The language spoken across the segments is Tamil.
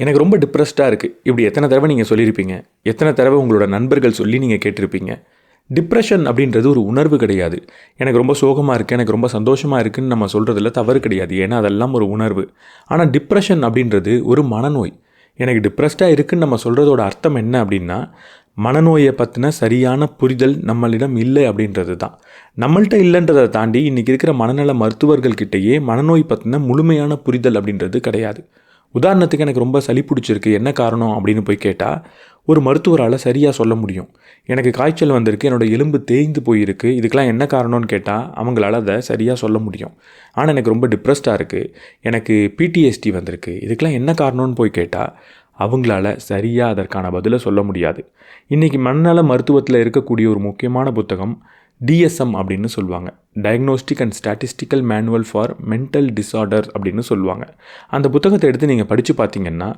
எனக்கு ரொம்ப டிப்ரெஸ்டாக இருக்குது. இப்படி எத்தனை தடவை நீங்கள் சொல்லியிருப்பீங்க? எத்தனை தடவை உங்களோட நண்பர்கள் சொல்லி நீங்கள் கேட்டிருப்பீங்க? டிப்ரெஷன் அப்படின்றது ஒரு உணர்வு கிடையாது. எனக்கு ரொம்ப சோகமாக இருக்குது, எனக்கு ரொம்ப சந்தோஷமாக இருக்குதுன்னு நம்ம சொல்கிறதுல தவறு கிடையாது. ஏன்னா அதெல்லாம் ஒரு உணர்வு. ஆனால் டிப்ரெஷன் அப்படின்றது ஒரு மனநோய். எனக்கு டிப்ரெஸ்டாக இருக்குதுன்னு நம்ம சொல்கிறதோட அர்த்தம் என்ன அப்படின்னா, மனநோயை பற்றின சரியான புரிதல் நம்மளிடம் இல்லை அப்படின்றது தான். நம்மள்கிட்ட இல்லைன்றதை தாண்டி இன்றைக்கி இருக்கிற மனநல மருத்துவர்கள்கிட்டயே மனநோய் பற்றின முழுமையான புரிதல் அப்படின்றது கிடையாது. உதாரணத்துக்கு எனக்கு ரொம்ப சளி பிடிச்சிருக்கு, என்ன காரணம் அப்படின்னு போய் கேட்டால் ஒரு மருத்துவரால் சரியாக சொல்ல முடியும். எனக்கு காய்ச்சல் வந்திருக்கு, என்னோடய எலும்பு தேய்ந்து போயிருக்கு, இதுக்கெலாம் என்ன காரணம்னு கேட்டால் அவங்களால அதை சரியாக சொல்ல முடியும். ஆனால் எனக்கு ரொம்ப டிப்ரெஸ்டாக இருக்குது, எனக்கு PTSD வந்திருக்கு, இதுக்கெலாம் என்ன காரணம்னு போய் கேட்டால் அவங்களால சரியாக அதற்கான பதிலை சொல்ல முடியாது. இன்றைக்கி மனநல மருத்துவத்தில் இருக்கக்கூடிய ஒரு முக்கியமான புத்தகம் DSM அப்படின்னு சொல்லுவாங்க, diagnostic and statistical manual for mental disorder அப்படின்னு சொல்லுவாங்க. அந்த புத்தகத்தை எடுத்து நீங்கள் படித்து பார்த்தீங்கன்னா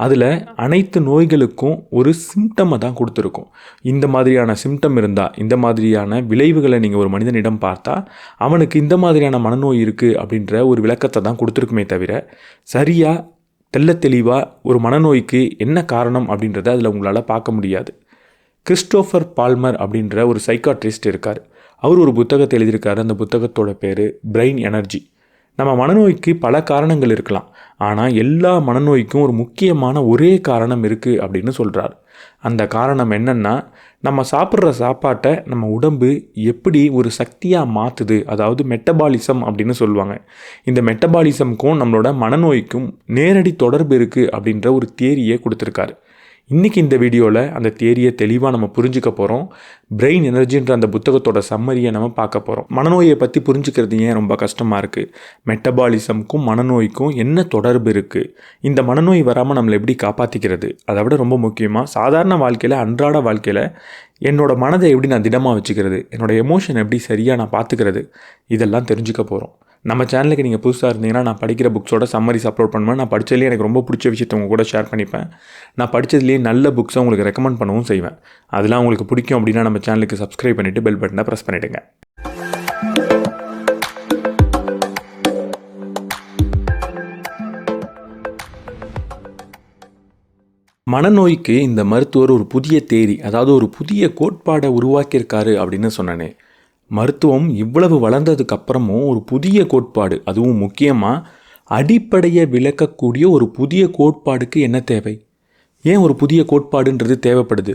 அதில் அனைத்து நோய்களுக்கும் ஒரு சிம்டமை தான் கொடுத்துருக்கும். இந்த மாதிரியான சிம்டம் இருந்தால், இந்த மாதிரியான விளைவுகளை நீங்கள் ஒரு மனிதனிடம் பார்த்தா அவனுக்கு இந்த மாதிரியான மனநோய் இருக்குது அப்படின்ற ஒரு விளக்கத்தை தான் கொடுத்துருக்குமே தவிர, சரியாக தெளிவாக ஒரு மனநோய்க்கு என்ன காரணம் அப்படின்றத அதில் உங்களால் பார்க்க முடியாது. கிறிஸ்டோஃபர் பால்மர் அப்படின்ற ஒரு சைக்காட்ரிஸ்ட் இருக்கார். அவர் ஒரு புத்தகத்தை எழுதியிருக்காரு. அந்த புத்தகத்தோட பேர் பிரெயின் எனர்ஜி. நம்ம மனநோய்க்கு பல காரணங்கள் இருக்கலாம், ஆனால் எல்லா மனநோய்க்கும் ஒரு முக்கியமான ஒரே காரணம் இருக்குது அப்படின்னு சொல்கிறார். அந்த காரணம் என்னென்னா, நம்ம சாப்பிட்ற சாப்பாட்டை நம்ம உடம்பு எப்படி ஒரு சக்தியாக மாற்றுது, அதாவது மெட்டபாலிசம் அப்படின்னு சொல்லுவாங்க. இந்த மெட்டபாலிசம்க்கும் நம்மளோட மனநோய்க்கும் நேரடி தொடர்பு இருக்குது அப்படின்ற ஒரு தியரியை கொடுத்துருக்காரு. இன்றைக்கி இந்த வீடியோவில் அந்த தியரியை தெளிவாக நம்ம புரிஞ்சுக்க போகிறோம். பிரெயின் எனர்ஜின்ற அந்த புத்தகத்தோட சம்மரியை நம்ம பார்க்க போகிறோம். மனநோயை பற்றி புரிஞ்சுக்கிறது ஏன் ரொம்ப கஷ்டமாக இருக்குது, மெட்டபாலிசம்க்கும் மனநோய்க்கும் என்ன தொடர்பு இருக்குது, இந்த மனநோய் வராமல் நம்மளை எப்படி காப்பாற்றிக்கிறது, அதை விட ரொம்ப முக்கியமாக சாதாரண வாழ்க்கையில், அன்றாட வாழ்க்கையில் என்னோடய மனதை எப்படி நான் திடமாக வச்சுக்கிறது, என்னோடய எமோஷன் எப்படி சரியாக நான் பார்த்துக்கிறது, இதெல்லாம் தெரிஞ்சுக்க போகிறோம். நம்ம சேனலுக்கு நீங்கள் புதுசாக இருந்தீங்கன்னா நான் படிக்கிற புக்ஸோட சம்மரிஸ் அப்லோட் பண்ணுவேன். நான் படித்ததுலேயே எனக்கு ரொம்ப பிடிச்ச விஷயத்தை உங்கள் கூட ஷேர் பண்ணிப்பேன். நான் படித்ததுலேயே நல்ல புக்ஸை உங்களுக்கு ரெக்கமெண்ட் பண்ணவும் செய்வேன். அதெல்லாம் உங்களுக்கு பிடிக்கும் அப்படின்னா நம்ம சேனலுக்கு சப்ஸ்கிரைப் பண்ணிவிட்டு பெல் பட்டனை ப்ரெஸ் பண்ணிவிடுங்க. மனநோய்க்கு இந்த மருத்துவர் ஒரு புதிய தேரி, அதாவது ஒரு புதிய கோட்பாடை உருவாக்கியிருக்காரு அப்படின்னு சொன்னேனே. மருத்துவம் இவ்வளவு வளர்ந்ததுக்கு அப்புறமும் ஒரு புதிய கோட்பாடு, அதுவும் முக்கியமாக அடிப்படையை விளக்கக்கூடிய ஒரு புதிய கோட்பாடுக்கு என்ன தேவை? ஏன் ஒரு புதிய கோட்பாடுன்றது தேவைப்படுது?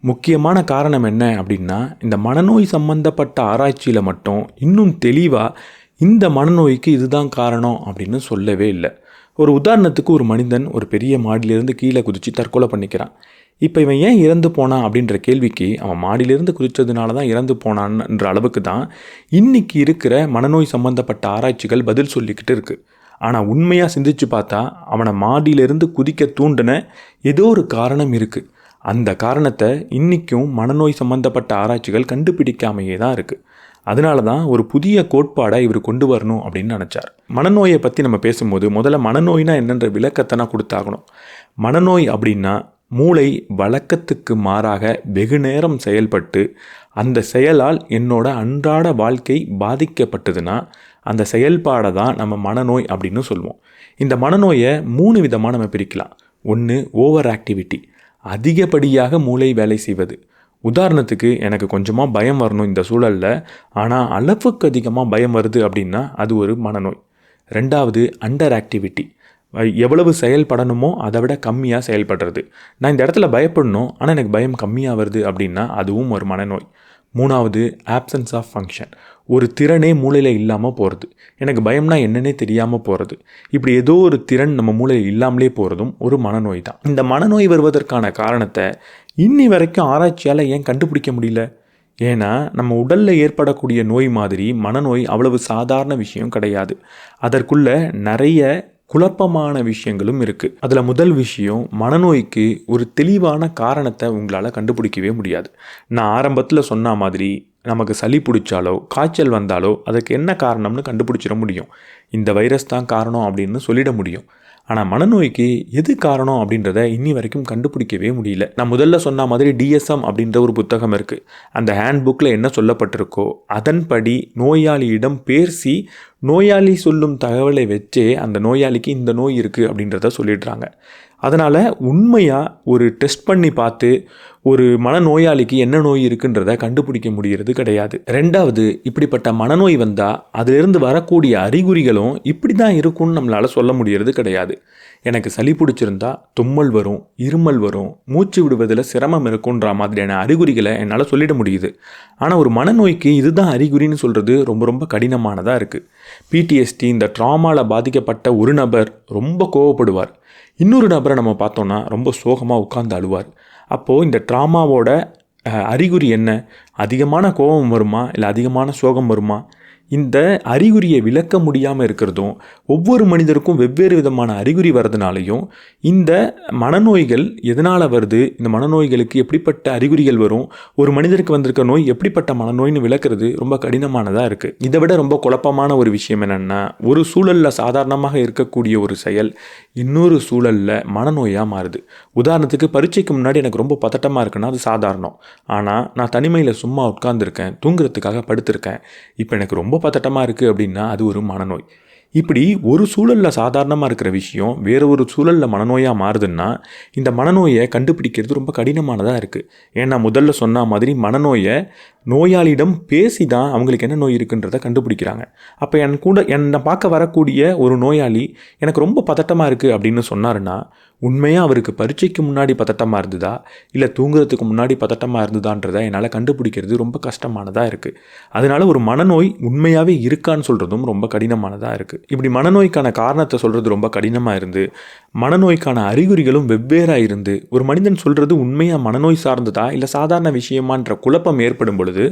முக்கியமான காரணம் என்ன அப்படின்னா, இந்த மனநோய் சம்பந்தப்பட்ட ஆராய்ச்சியில் மட்டும் இன்னும் தெளிவாக இந்த மனநோய்க்கு இதுதான் காரணம் அப்படின்னு சொல்லவே இல்லை. ஒரு உதாரணத்துக்கு, ஒரு மனிதன் ஒரு பெரிய மாடியிலிருந்து கீழே குதித்து தற்கொலை பண்ணிக்கிறான். இப்போ இவன் ஏன் இறந்து போனான் அப்படின்ற கேள்விக்கு, அவன் மாடியிலிருந்து குதித்ததுனால தான் இறந்து போனான்ன்ற அளவுக்கு தான் இன்றைக்கி இருக்கிற மனநோய் சம்மந்தப்பட்ட ஆராய்ச்சிகள் பதில் சொல்லிக்கிட்டு இருக்குது. ஆனால் உண்மையாக சிந்திச்சு பார்த்தா அவனை மாடியிலிருந்து குதிக்க தூண்டின ஏதோ ஒரு காரணம் இருக்குது. அந்த காரணத்தை இன்றைக்கும் மனநோய் சம்மந்தப்பட்ட ஆராய்ச்சிகள் கண்டுபிடிக்காமையே தான் இருக்குது. அதனால தான் ஒரு புதிய கோட்பாடை இவர் கொண்டு வரணும் அப்படின்னு நினச்சார். மனநோயை பற்றி நம்ம பேசும்போது முதல்ல மனநோய்னா என்னன்ற விளக்கத்தை நான் கொடுத்தாகணும். மனநோய் அப்படின்னா, மூளை வழக்கத்துக்கு மாறாக வெகு நேரம் செயல்பட்டு அந்த செயலால் என்னோட அன்றாட வாழ்க்கை பாதிக்கப்பட்டதுன்னா அந்த செயல்பாடை தான் நம்ம மனநோய் அப்படின்னு சொல்லுவோம். இந்த மனநோயை 3 விதமாக நம்ம பிரிக்கலாம். 1, ஓவர் ஆக்டிவிட்டி, அதிகப்படியாக மூளை வேலை செய்வது. உதாரணத்துக்கு, எனக்கு கொஞ்சமாக பயம் வரணும் இந்த சூழலில், ஆனால் அளவுக்கு அதிகமாக பயம் வருது அப்படின்னா அது ஒரு மனநோய். 2வது, அண்டர் ஆக்டிவிட்டி, எவ்வளவு செயல்படணுமோ அதை விட கம்மியாக செயல்படுறது. நான் இந்த இடத்துல பயப்படணும் ஆனால் எனக்கு பயம் கம்மியாக வருது அப்படின்னா அதுவும் ஒரு மனநோய். 3வது, ஆப்சன்ஸ் ஆஃப் ஃபங்க்ஷன், ஒரு திறனே மூளையில் இல்லாமல் போகிறது. எனக்கு பயம்னா என்னன்னே தெரியாமல் போகிறது. இப்படி ஏதோ ஒரு திறன் நம்ம மூளையில் இல்லாமலே போகிறதும் ஒரு மனநோய் தான். இந்த மனநோய் வருவதற்கான காரணத்தை இன்னி வரைக்கும் ஆராய்ச்சியால் ஏன் கண்டுபிடிக்க முடியல? ஏன்னா நம்ம உடலில் ஏற்படக்கூடிய நோய் மாதிரி மனநோய் அவ்வளவு சாதாரண விஷயம் கிடையாது. அதற்குள்ள நிறைய குழப்பமான விஷயங்களும் இருக்குது. அதில் முதல் விஷயம், மனநோய்க்கு ஒரு தெளிவான காரணத்தை உங்களால் கண்டுபிடிக்கவே முடியாது. நான் ஆரம்பத்தில் சொன்ன மாதிரி நமக்கு சளி பிடிச்சாலோ காய்ச்சல் வந்தாலோ அதுக்கு என்ன காரணம்னு கண்டுபிடிச்சிட முடியும். இந்த வைரஸ் தான் காரணம் அப்படின்னு சொல்லிட முடியும். ஆனால் மனநோய்க்கு எது காரணம் அப்படின்றத இன்னி வரைக்கும் கண்டுபிடிக்கவே முடியல. நான் முதல்ல சொன்ன மாதிரி DSM அப்படின்ற ஒரு புத்தகம் இருக்குது. அந்த ஹேண்ட் புக்கில் என்ன சொல்லப்பட்டிருக்கோ அதன்படி நோயாளியிடம் பேசி நோயாளி சொல்லும் தகவலை வச்சே அந்த நோயாளிக்கு இந்த நோய் இருக்குது அப்படின்றத சொல்லிடுறாங்க. அதனால் உண்மையாக ஒரு டெஸ்ட் பண்ணி பார்த்து ஒரு மனநோயாளிக்கு என்ன நோய் இருக்குன்றதை கண்டுபிடிக்க முடிகிறது கிடையாது. ரெண்டாவது, இப்படிப்பட்ட மனநோய் வந்தால் அதிலிருந்து வரக்கூடிய அறிகுறிகளும் இப்படி தான் இருக்கும்னு நம்மளால் சொல்ல முடியறது கிடையாது. எனக்கு சளி பிடிச்சிருந்தா தும்மல் வரும், இருமல் வரும், மூச்சு விடுவதில் சிரமம் இருக்குன்ற மாதிரியான அறிகுறிகளை என்னால் சொல்லிட முடியுது. ஆனால் ஒரு மனநோய்க்கு இதுதான் அறிகுறின்னு சொல்கிறது ரொம்ப ரொம்ப கடினமானதாக இருக்குது. PTSD, இந்த ட்ராமாவில் பாதிக்கப்பட்ட ஒரு நபர் ரொம்ப கோவப்படுவார். இன்னொரு நபரை நம்ம பார்த்தோன்னா ரொம்ப சோகமாக உட்கார்ந்து அழுவார். அப்போது இந்த ட்ராமாவோட அறிகுறி என்ன? அதிகமான கோபம் வருமா, இல்லை அதிகமான சோகம் வருமா? இந்த அறிகுறியை விளக்க முடியாமல் இருக்கிறதும், ஒவ்வொரு மனிதருக்கும் வெவ்வேறு விதமான அறிகுறி வர்றதுனாலையும், இந்த மனநோய்கள் எதனால் வருது, இந்த மனநோய்களுக்கு எப்படிப்பட்ட அறிகுறிகள் வரும், ஒரு மனிதருக்கு வந்திருக்க நோய் எப்படிப்பட்ட மனநோய்னு விளக்குறது ரொம்ப கடினமானதாக இருக்குது. இதை விட ரொம்ப குழப்பமான ஒரு விஷயம் என்னென்னா, ஒரு சூழலில் சாதாரணமாக இருக்கக்கூடிய ஒரு செயல் இன்னொரு சூழலில் மனநோயாக மாறுது. உதாரணத்துக்கு, பரீட்சைக்கு முன்னாடி எனக்கு ரொம்ப பதட்டமாக இருக்குன்னா அது சாதாரணம். ஆனால் நான் தனிமையில் சும்மா உட்கார்ந்துருக்கேன், தூங்குறதுக்காக படுத்திருக்கேன், இப்போ எனக்கு ரொம்ப பதட்டமாக இருக்குது அப்படின்னா அது ஒரு மனநோய். இப்படி ஒரு சூழலில் சாதாரணமாக இருக்கிற விஷயம் வேறு ஒரு சூழலில் மனநோயாக மாறுதுன்னா இந்த மனநோயை கண்டுபிடிக்கிறது ரொம்ப கடினமானதாக இருக்குது. ஏன்னா முதல்ல சொன்ன மாதிரி மனநோயை நோயாளியிடம் பேசி தான் அவங்களுக்கு என்ன நோய் இருக்குன்றதை கண்டுபிடிக்கிறாங்க. அப்போ என்னை பார்க்க வரக்கூடிய ஒரு நோயாளி எனக்கு ரொம்ப பதட்டமாக இருக்குது அப்படின்னு சொன்னாருன்னா, உண்மையாக அவருக்கு பரீட்சைக்கு முன்னாடி பதட்டமாக இருந்ததா இல்லை தூங்குறதுக்கு முன்னாடி பதட்டமாக இருந்ததான்றதை என்னால் கண்டுபிடிக்கிறது ரொம்ப கஷ்டமானதாக இருக்குது. அதனால ஒரு மனநோய் உண்மையாகவே இருக்கான்னு சொல்கிறதும் ரொம்ப கடினமானதாக இருக்குது. இப்படி மனநோய்க்கான காரணத்தை சொல்கிறது ரொம்ப கடினமாக இருந்து, மனநோய்க்கான அறிகுறிகளும் வெவ்வேறாக இருந்து, ஒரு மனிதன் சொல்கிறது உண்மையாக மனநோய் சார்ந்ததா இல்லை சாதாரண விஷயமான்ற குழப்பம் ஏற்படும் பொழுது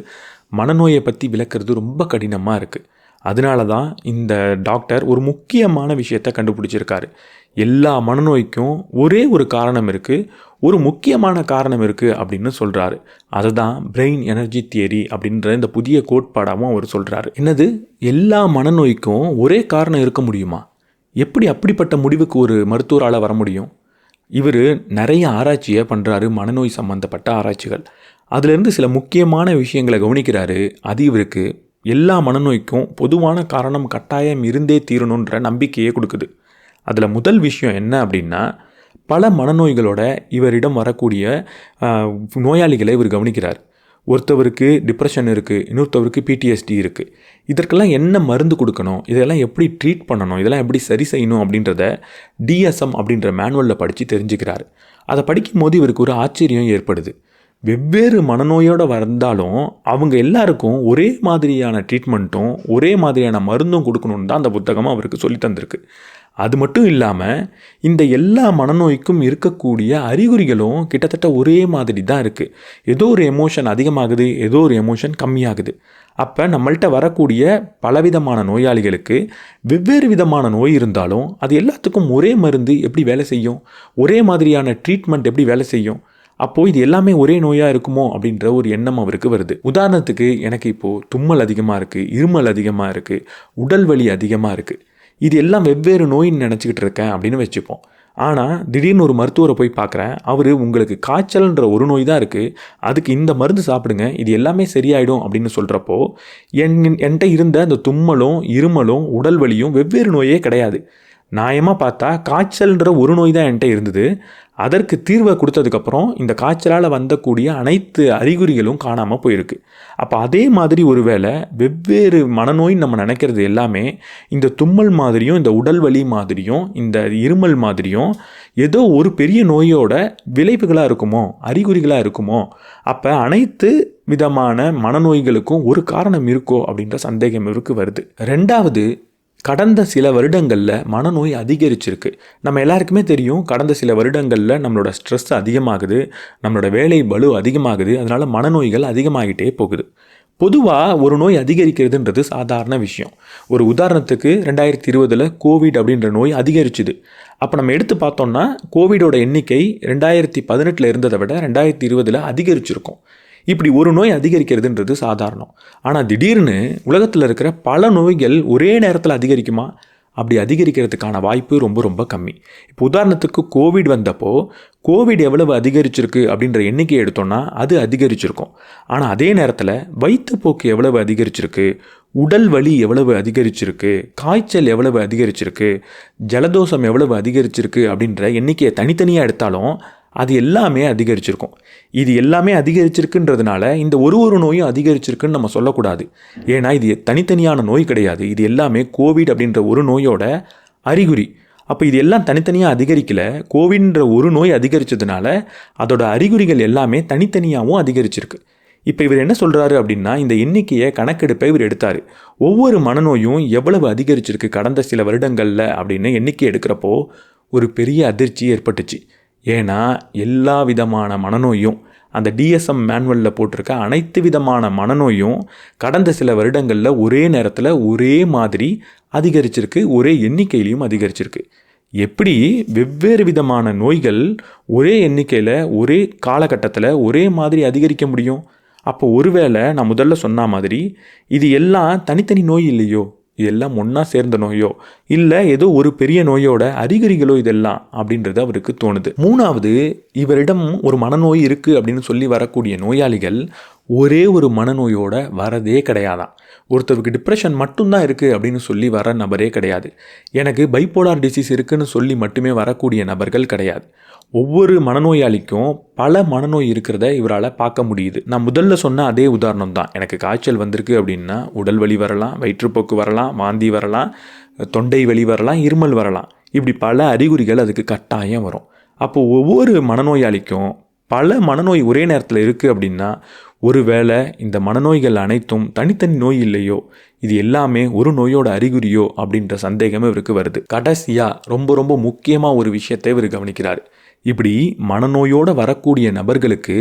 மனநோயை பற்றி விளக்குறது ரொம்ப கடினமாக இருக்குது. அதனால தான் இந்த டாக்டர் ஒரு முக்கியமான விஷயத்தை கண்டுபிடிச்சிருக்காரு. எல்லா மனநோய்க்கும் ஒரே ஒரு காரணம் இருக்குது, ஒரு முக்கியமான காரணம் இருக்குது அப்படின்னு சொல்கிறாரு. அதை தான் பிரெயின் எனர்ஜி தியரி அப்படின்ற இந்த புதிய கோட்பாடாகவும் அவர் சொல்கிறாரு. என்னது, எல்லா மனநோய்க்கும் ஒரே காரணம் இருக்க முடியுமா? எப்படி அப்படிப்பட்ட முடிவுக்கு ஒரு மருத்துவரால் வர முடியும்? இவர் நிறைய ஆராய்ச்சியை பண்ணுறாரு, மனநோய் சம்மந்தப்பட்ட ஆராய்ச்சிகள். அதிலிருந்து சில முக்கியமான விஷயங்களை கவனிக்கிறாரு. அது இவருக்கு எல்லா மனநோய்க்கும் பொதுவான காரணம் கட்டாயம் இருந்தே தீரணுன்ற நம்பிக்கையே கொடுக்குது. அதில் முதல் விஷயம் என்ன அப்படின்னா, பல மனநோய்களோட இவரிடம் வரக்கூடிய நோயாளிகளை இவர் கவனிக்கிறார். ஒருத்தவருக்கு டிப்ரெஷன் இருக்குது, இன்னொருத்தவருக்கு PTSD இருக்குது. இதற்கெல்லாம் என்ன மருந்து கொடுக்கணும், இதெல்லாம் எப்படி ட்ரீட் பண்ணணும், இதெல்லாம் எப்படி சரி செய்யணும் அப்படின்றத DSM அப்படின்ற மேனுவலில் படித்து தெரிஞ்சுக்கிறார். அதை படிக்கும் போது இவருக்கு ஒரு ஆச்சரியம் ஏற்படுது. வெவ்வேறு மனநோயோடு வந்தாலும் அவங்க எல்லாருக்கும் ஒரே மாதிரியான ட்ரீட்மெண்ட்டும் ஒரே மாதிரியான மருந்தும் கொடுக்கணுன்னு தான் அந்த புத்தகமும் அவருக்கு சொல்லி தந்திருக்கு. அது மட்டும் இல்லாமல் இந்த எல்லா மனநோய்க்கும் இருக்கக்கூடிய அறிகுறிகளும் கிட்டத்தட்ட ஒரே மாதிரி தான் இருக்குது. ஏதோ ஒரு எமோஷன் அதிகமாகுது, ஏதோ ஒரு எமோஷன் கம்மியாகுது. அப்போ நம்மள்கிட்ட வரக்கூடிய பலவிதமான நோயாளிகளுக்கு வெவ்வேறு விதமான நோய் இருந்தாலும் அது எல்லாத்துக்கும் ஒரே மருந்து எப்படி வேலை செய்யும், ஒரே மாதிரியான ட்ரீட்மெண்ட் எப்படி வேலை செய்யும்? அப்போது இது எல்லாமே ஒரே நோயாக இருக்குமோ அப்படின்ற ஒரு எண்ணம் அவருக்கு வருது. உதாரணத்துக்கு, எனக்கு இப்போது தும்மல் அதிகமாக இருக்குது, இருமல் அதிகமாக இருக்குது, உடல் வலி அதிகமாக இருக்குது, இது எல்லாம் வெவ்வேறு நோயின்னு நினச்சிக்கிட்டு இருக்கேன் அப்படின்னு வச்சுப்போம். ஆனால் திடீர்னு ஒரு மருத்துவரை போய் பார்க்குறேன், அவர் உங்களுக்கு காய்ச்சல்ன்ற ஒரு நோய் தான் இருக்குது, அதுக்கு இந்த மருந்து சாப்பிடுங்க, இது எல்லாமே சரியாயிடும் அப்படின்னு சொல்கிறப்போ என்கிட்ட இருந்த அந்த தும்மலும் இருமலும் உடல் வலியும் வெவ்வேறு நோயே கிடையாது. நியாயமாக பார்த்தா காய்ச்சல்ன்ற ஒரு நோய் தான் என்கிட்ட இருந்தது. அதற்கு தீர்வை கொடுத்ததுக்கப்புறம் இந்த காய்ச்சலால் வந்தக்கூடிய அனைத்து அறிகுறிகளும் காணாமல் போயிருக்கு. அப்போ அதே மாதிரி ஒரு வேளை வெவ்வேறு மனநோய் நம்ம நினைக்கிறது எல்லாமே இந்த தும்மல் மாதிரியும் இந்த உடல் வலி மாதிரியும் இந்த இருமல் மாதிரியும் ஏதோ ஒரு பெரிய நோயோட விளைவுகளாக இருக்குமோ, அறிகுறிகளாக இருக்குமோ? அப்போ அனைத்து விதமான மனநோய்களுக்கும் ஒரு காரணம் இருக்கோ அப்படின்ற சந்தேகம் இவருக்கு வருது. ரெண்டாவது, கடந்த சில வருடங்களில் மனநோய் அதிகரிச்சிருக்கு. நம்ம எல்லாருக்குமே தெரியும், கடந்த சில வருடங்களில் நம்மளோட ஸ்ட்ரெஸ் அதிகமாகுது, நம்மளோட வேலை பளு அதிகமாகுது, அதனால் மனநோய்கள் அதிகமாகிட்டே போகுது. பொதுவாக ஒரு நோய் அதிகரிக்கிறதுன்றது சாதாரண விஷயம். ஒரு உதாரணத்துக்கு 2020 கோவிட் அப்படின்ற நோய் அதிகரிச்சுது. அப்போ நம்ம எடுத்து பார்த்தோம்னா கோவிடோட எண்ணிக்கை 2018 இருந்ததை விட 2020 அதிகரிச்சிருக்கும். இப்படி ஒரு நோய் அதிகரிக்கிறதுன்றது சாதாரணம். ஆனால் திடீர்னு உலகத்தில் இருக்கிற பல நோய்கள் ஒரே நேரத்தில் அதிகரிக்குமா? அப்படி அதிகரிக்கிறதுக்கான வாய்ப்பு ரொம்ப ரொம்ப கம்மி. இப்போ உதாரணத்துக்கு கோவிட் வந்தப்போ கோவிட் எவ்வளவு அதிகரிச்சிருக்கு அப்படின்ற எண்ணிக்கையை எடுத்தோன்னா அது அதிகரிச்சிருக்கும். ஆனால் அதே நேரத்தில் வயிற்றுப்போக்கு எவ்வளவு அதிகரிச்சிருக்கு, உடல் வலி எவ்வளவு அதிகரிச்சிருக்கு, காய்ச்சல் எவ்வளவு அதிகரிச்சிருக்கு, ஜலதோஷம் எவ்வளவு அதிகரிச்சிருக்கு அப்படின்ற எண்ணிக்கையை தனித்தனியாக எடுத்தாலும் அது எல்லாமே அதிகரிச்சிருக்கும். இது எல்லாமே அதிகரிச்சிருக்குன்றதுனால இந்த ஒரு நோயும் அதிகரிச்சிருக்குன்னு நம்ம சொல்லக்கூடாது. ஏன்னா இது தனித்தனியான நோய் கிடையாது. இது எல்லாமே கோவிட் அப்படின்ற ஒரு நோயோட அறிகுறி. அப்போ இது எல்லாம் தனித்தனியாக அதிகரிக்கல. கோவிட்ன்ற ஒரு நோய் அதிகரித்ததுனால அதோட அறிகுறிகள் எல்லாமே தனித்தனியாகவும் அதிகரிச்சிருக்கு. இப்போ இவர் என்ன சொல்கிறாரு அப்படின்னா, இந்த எண்ணிக்கையை கணக்கெடுப்பை இவர் எடுத்தார். ஒவ்வொரு மனநோயும் எவ்வளவு அதிகரிச்சிருக்கு கடந்த சில வருடங்களில் அப்படின்னு எண்ணிக்கை எடுக்கிறப்போ ஒரு பெரிய அதிர்ச்சி ஏற்பட்டுச்சு. ஏன்னா எல்லா விதமான மனநோயும், அந்த DSM மேனுவலில் போட்டிருக்க அனைத்து விதமான மனநோயும் கடந்த சில வருடங்களில் ஒரே நேரத்தில் ஒரே மாதிரி அதிகரிச்சிருக்கு, ஒரே எண்ணிக்கையிலையும் அதிகரிச்சிருக்கு. எப்படி வெவ்வேறு விதமான நோய்கள் ஒரே எண்ணிக்கையில் ஒரே காலகட்டத்தில் ஒரே மாதிரி அதிகரிக்க முடியும்? அப்போ ஒருவேளை நான் முதல்ல சொன்ன மாதிரி இது எல்லாம் தனித்தனி நோய் இல்லையோ, இதெல்லாம் ஒன்றா சேர்ந்த நோயோ, இல்லை ஏதோ ஒரு பெரிய நோயோட அறிகுறிகளோ இதெல்லாம் அப்படின்றது அவருக்கு தோணுது. மூணாவது, இவரிடம் ஒரு மனநோய் இருக்குது அப்படின்னு சொல்லி வரக்கூடிய நோயாளிகள் ஒரே ஒரு மனநோயோட வரதே கிடையாதான். ஒருத்தருக்கு டிப்ரெஷன் மட்டும்தான் இருக்குது அப்படின்னு சொல்லி வர நபரே கிடையாது. எனக்கு பைப்போலார் டிசீஸ் இருக்குதுன்னு சொல்லி மட்டுமே வரக்கூடிய நபர்கள் கிடையாது. ஒவ்வொரு மனநோயாளிக்கும் பல மனநோய் இருக்கிறத இவரால் பார்க்க முடியுது. நான் முதல்ல சொன்ன அதே உதாரணம் தான். எனக்கு காய்ச்சல் வந்திருக்கு அப்படின்னா உடல் வலி வரலாம், வயிற்றுப்போக்கு வரலாம், வாந்தி வரலாம், தொண்டை வலி வரலாம், இருமல் வரலாம். இப்படி பல அறிகுறிகள் அதுக்கு கட்டாயம் வரும். அப்போது ஒவ்வொரு மனநோயாளிக்கும் பல மனநோய் ஒரே நேரத்தில் இருக்குது அப்படின்னா ஒருவேளை இந்த மனநோய்கள் அனைத்தும் தனித்தனி நோய் இல்லையோ, இது எல்லாமே ஒரு நோயோட அறிகுறியோ அப்படின்ற சந்தேகமே இவருக்கு வருது. கடைசியாக ரொம்ப ரொம்ப முக்கியமாக ஒரு விஷயத்தை இவர் கவனிக்கிறார். இப்படி மனநோயோடு வரக்கூடிய நபர்களுக்கு